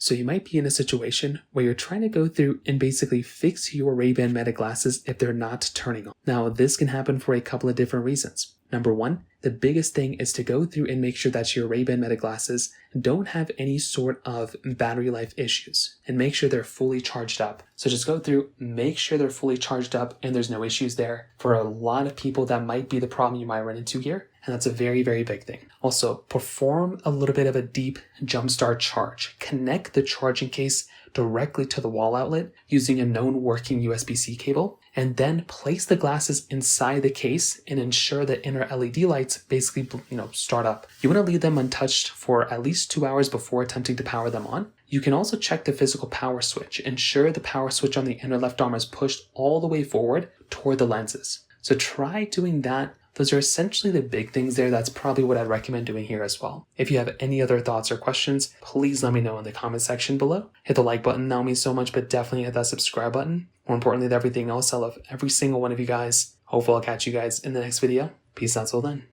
So you might be in a situation where you're trying to go through and basically fix your Ray-Ban Meta glasses if they're not turning on. Now, this can happen for a couple of different reasons. Number one, the biggest thing is to go through and make sure that your Ray-Ban Meta glasses don't have any sort of battery life issues and make sure they're fully charged up. So just go through, make sure they're fully charged up and there's no issues there. For a lot of people, that might be the problem you might run into here. And that's a very, very big thing. Also, perform a little bit of a deep jumpstart charge. Connect the charging case directly to the wall outlet using a known working USB-C cable, and then place the glasses inside the case and ensure the inner LED lights basically, start up. You want to leave them untouched for at least 2 hours before attempting to power them on. You can also check the physical power switch. Ensure the power switch on the inner left arm is pushed all the way forward toward the lenses. So try doing that. Those are essentially the big things there. That's probably what I'd recommend doing here as well. If you have any other thoughts or questions, please let me know in the comment section below. Hit the like button, that would mean so much, but definitely hit that subscribe button. More importantly than everything else, I love every single one of you guys. Hopefully I'll catch you guys in the next video. Peace out till then.